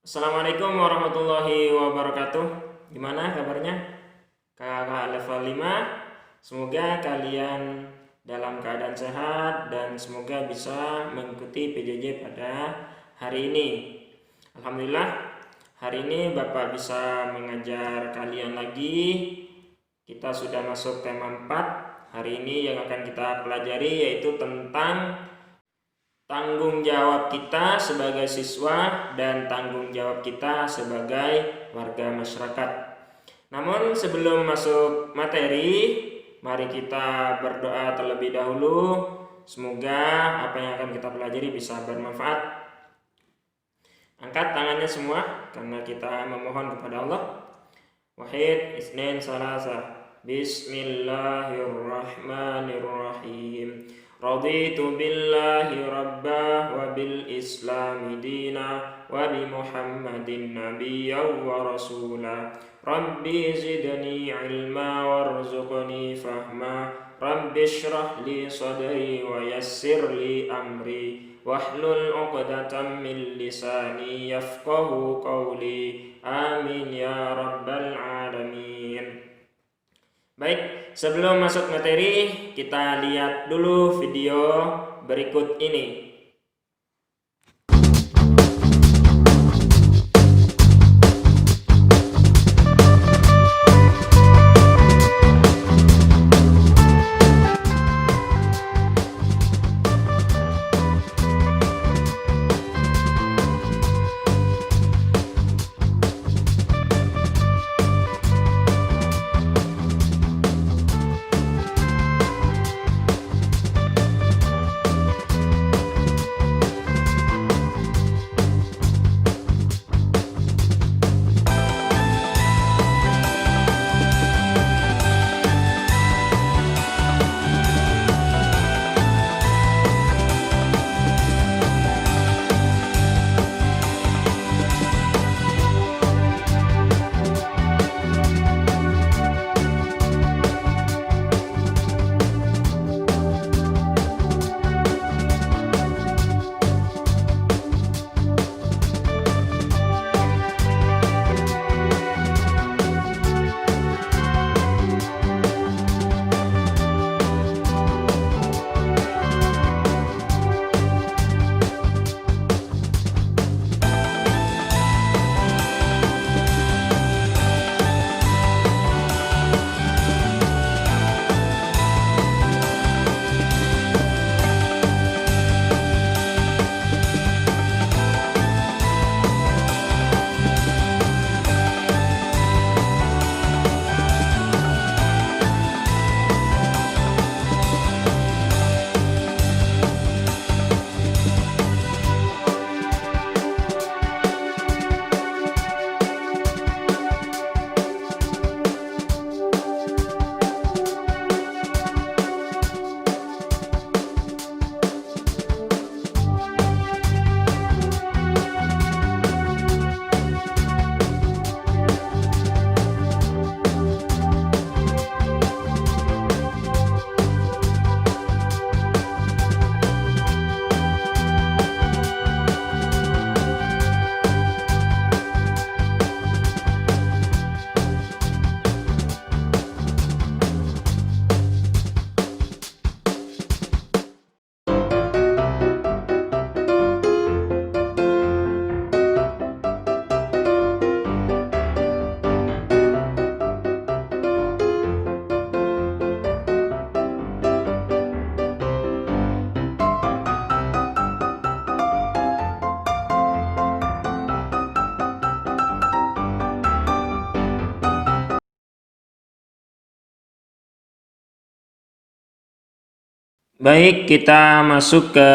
Assalamualaikum warahmatullahi wabarakatuh. Gimana kabarnya? Kakak level 5. Semoga kalian dalam keadaan sehat dan semoga bisa mengikuti PJJ pada hari ini. Alhamdulillah, hari ini Bapak bisa mengajar kalian lagi. Kita sudah masuk tema 4. Hari ini yang akan kita pelajari yaitu tentang tanggung jawab kita sebagai siswa dan tanggung jawab kita sebagai warga masyarakat. Namun sebelum masuk materi, mari kita berdoa terlebih dahulu. Semoga apa yang akan kita pelajari bisa bermanfaat. Angkat tangannya semua karena kita memohon kepada Allah. Wahid, Isnin, Salasa. Bismillahirrahmanirrahim. Raditu billahi rabba wa bil islami dina wa bi muhammadin nabiyya wa rasula. Rabbi zidni ilma warzuqni fahma. Rabbi shrah li sadri wa yassir li amri wahlul 'uqdatam min lisani yafqahu qawli. Amin ya rabbal alamin. Baik, sebelum masuk materi, kita lihat dulu video berikut ini. Baik, kita masuk ke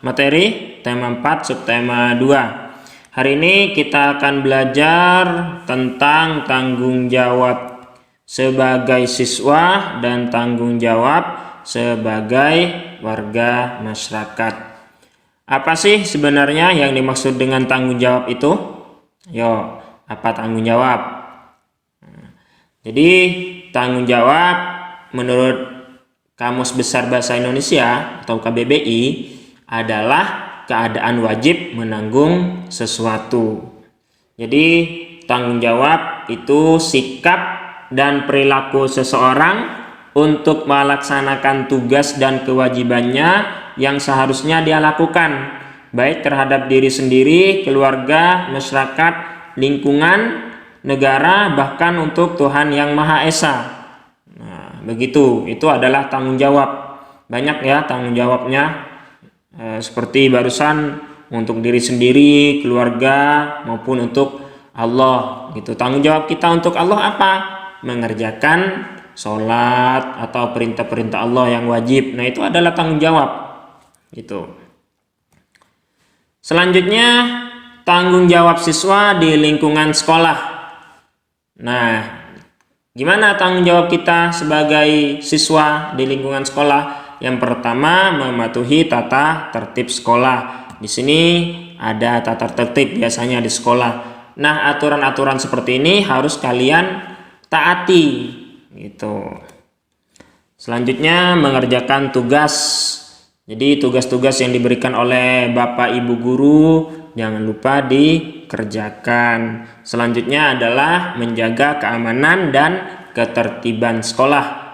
materi tema 4 subtema 2. Hari ini kita akan belajar tentang tanggung jawab sebagai siswa dan tanggung jawab sebagai warga masyarakat. Apa sih sebenarnya yang dimaksud dengan tanggung jawab itu? Yo, apa tanggung jawab? Jadi tanggung jawab menurut Kamus Besar Bahasa Indonesia atau KBBI adalah keadaan wajib menanggung sesuatu. Jadi tanggung jawab itu sikap dan perilaku seseorang untuk melaksanakan tugas dan kewajibannya yang seharusnya dia lakukan, baik terhadap diri sendiri, keluarga, masyarakat, lingkungan, negara, bahkan untuk Tuhan Yang Maha Esa. Nah, begitu. Itu adalah tanggung jawab. Banyak ya tanggung jawabnya. Seperti barusan untuk diri sendiri, keluarga, maupun untuk Allah. Gitu. Tanggung jawab kita untuk Allah apa? Mengerjakan sholat atau perintah-perintah Allah yang wajib. Nah, itu adalah tanggung jawab. Gitu. Selanjutnya, tanggung jawab siswa di lingkungan sekolah. Nah, gimana tanggung jawab kita sebagai siswa di lingkungan sekolah? Yang pertama, mematuhi tata tertib sekolah. Di sini ada tata tertib biasanya di sekolah. Nah, aturan-aturan seperti ini harus kalian taati, gitu. Selanjutnya, mengerjakan tugas. Jadi tugas-tugas yang diberikan oleh Bapak Ibu guru jangan lupa dikerjakan. Selanjutnya adalah menjaga keamanan dan ketertiban sekolah.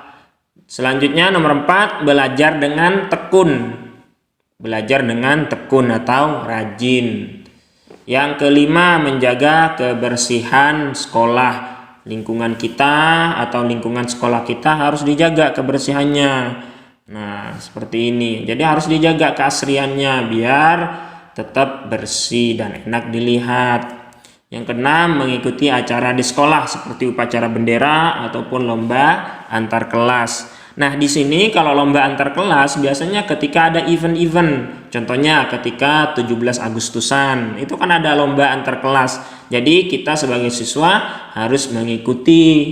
Selanjutnya nomor 4, belajar dengan tekun. Belajar dengan tekun atau rajin. Yang kelima, menjaga kebersihan sekolah. Lingkungan kita atau lingkungan sekolah kita harus dijaga kebersihannya. Nah, seperti ini. Jadi harus dijaga keasriannya biar tetap bersih dan enak dilihat. Yang keenam, mengikuti acara di sekolah seperti upacara bendera ataupun lomba antar kelas. Nah, di sini kalau lomba antar kelas biasanya ketika ada event-event. Contohnya ketika 17 Agustusan, itu kan ada lomba antar kelas. Jadi kita sebagai siswa harus mengikuti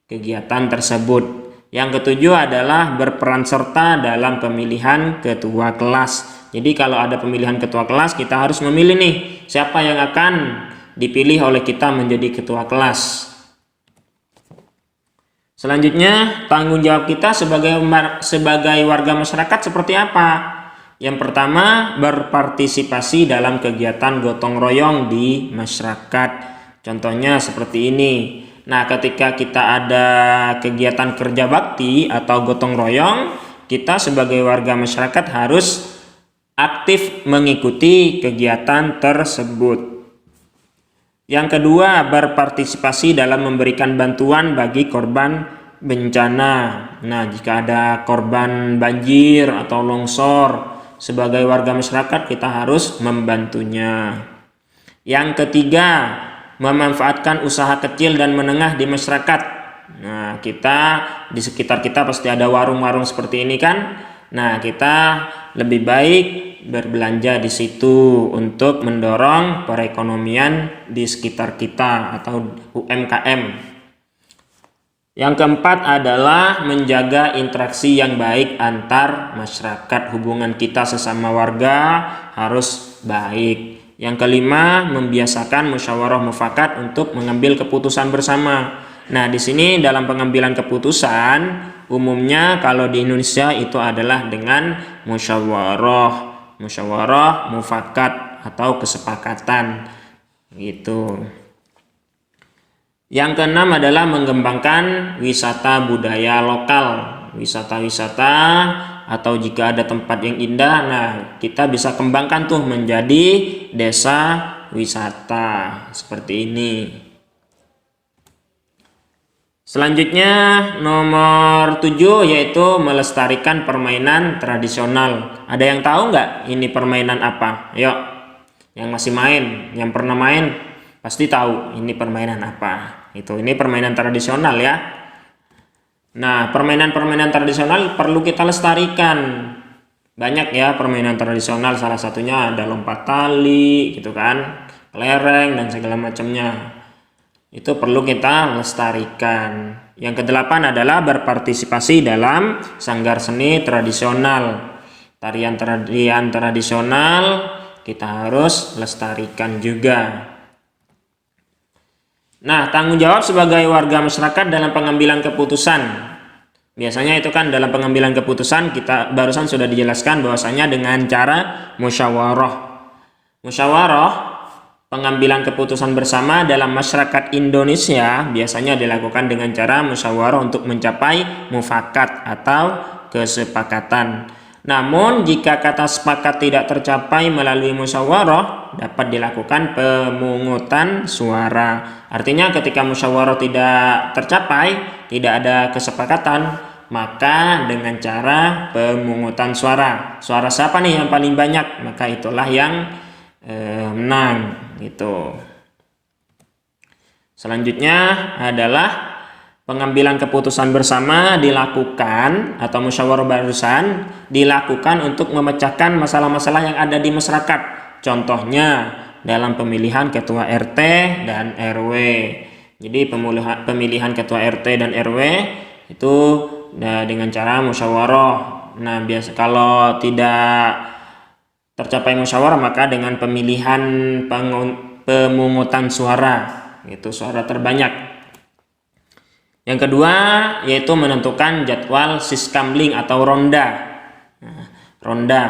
kegiatan tersebut. Yang ketujuh adalah berperan serta dalam pemilihan ketua kelas. Jadi kalau ada pemilihan ketua kelas, kita harus memilih nih siapa yang akan dipilih oleh kita menjadi ketua kelas. Selanjutnya, tanggung jawab kita sebagai warga masyarakat seperti apa? Yang pertama, berpartisipasi dalam kegiatan gotong royong di masyarakat. Contohnya seperti ini. Nah, ketika kita ada kegiatan kerja bakti atau gotong royong, kita sebagai warga masyarakat harus aktif mengikuti kegiatan tersebut. Yang kedua, berpartisipasi dalam memberikan bantuan bagi korban bencana. Nah, jika ada korban banjir atau longsor, sebagai warga masyarakat kita harus membantunya. Yang ketiga, memanfaatkan usaha kecil dan menengah di masyarakat. Nah, kita di sekitar kita pasti ada warung-warung seperti ini kan. Nah, kita lebih baik berbelanja di situ untuk mendorong perekonomian di sekitar kita atau UMKM. Yang keempat adalah menjaga interaksi yang baik antar masyarakat. Hubungan kita sesama warga harus baik. Yang kelima, membiasakan musyawarah mufakat untuk mengambil keputusan bersama. Nah, di sini dalam pengambilan keputusan umumnya kalau di Indonesia itu adalah dengan musyawarah mufakat atau kesepakatan gitu. Yang keenam adalah mengembangkan wisata budaya lokal, wisata-wisata atau jika ada tempat yang indah, nah kita bisa kembangkan tuh menjadi desa wisata seperti ini. Selanjutnya nomor 7 yaitu melestarikan permainan tradisional. Ada yang tahu nggak ini permainan apa? Yuk, yang masih main, yang pernah main pasti tahu ini permainan apa. Ini permainan tradisional ya. Nah, permainan-permainan tradisional perlu kita lestarikan. Banyak ya permainan tradisional, salah satunya ada lompat tali gitu kan, kelereng dan segala macamnya. Itu perlu kita lestarikan. Yang kedelapan adalah berpartisipasi dalam sanggar seni tradisional. Tarian-tarian tradisional kita harus lestarikan juga. Nah, tanggung jawab sebagai warga masyarakat dalam pengambilan keputusan. Biasanya itu kan dalam pengambilan keputusan kita barusan sudah dijelaskan bahwasanya dengan cara musyawarah. Musyawarah pengambilan keputusan bersama dalam masyarakat Indonesia biasanya dilakukan dengan cara musyawarah untuk mencapai mufakat atau kesepakatan. Namun jika kata sepakat tidak tercapai melalui musyawarah, dapat dilakukan pemungutan suara. Artinya ketika musyawarah tidak tercapai, tidak ada kesepakatan, maka dengan cara pemungutan suara. Suara siapa nih yang paling banyak, maka itulah yang menang gitu. Selanjutnya adalah pengambilan keputusan bersama dilakukan atau musyawarah barusan dilakukan untuk memecahkan masalah-masalah yang ada di masyarakat. Contohnya dalam pemilihan ketua RT dan RW. Jadi pemilihan ketua RT dan RW itu dengan cara musyawarah. Nah, biasa kalau tidak tercapai musyawarah maka dengan pemilihan pemungutan suara, itu suara terbanyak. Yang kedua yaitu menentukan jadwal siskamling atau ronda. Nah, ronda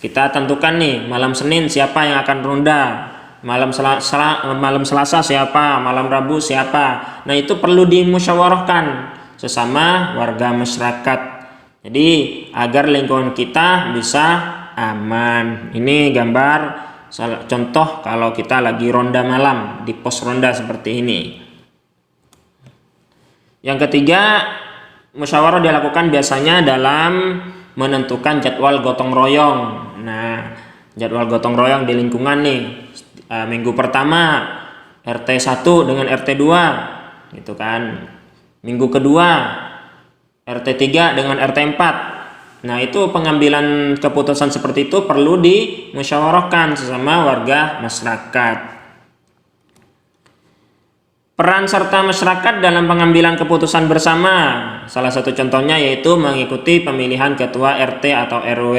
kita tentukan nih malam Senin siapa yang akan ronda, malam Selasa siapa, malam Rabu siapa. Nah, itu perlu dimusyawarahkan sesama warga masyarakat. Jadi agar lingkungan kita bisa aman. Ini gambar contoh kalau kita lagi ronda malam di pos ronda seperti ini. Yang ketiga, musyawarah dilakukan biasanya dalam menentukan jadwal gotong royong. Nah, jadwal gotong royong di lingkungan nih, minggu pertama RT 1 dengan RT 2 gitu kan. Minggu kedua RT 3 dengan RT 4. Nah, itu pengambilan keputusan seperti itu perlu dimusyawarahkan sesama warga masyarakat. Peran serta masyarakat dalam pengambilan keputusan bersama, salah satu contohnya yaitu mengikuti pemilihan ketua RT atau RW.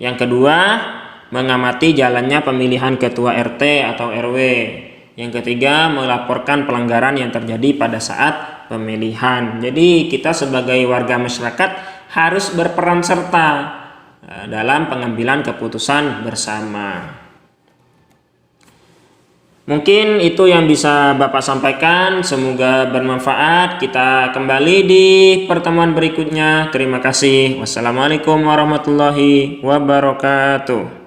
Yang kedua, mengamati jalannya pemilihan ketua RT atau RW. Yang ketiga, melaporkan pelanggaran yang terjadi pada saat pemilihan. Jadi kita sebagai warga masyarakat harus berperan serta dalam pengambilan keputusan bersama. Mungkin itu yang bisa Bapak sampaikan, semoga bermanfaat. Kita kembali di pertemuan berikutnya. Terima kasih. Wassalamualaikum warahmatullahi wabarakatuh.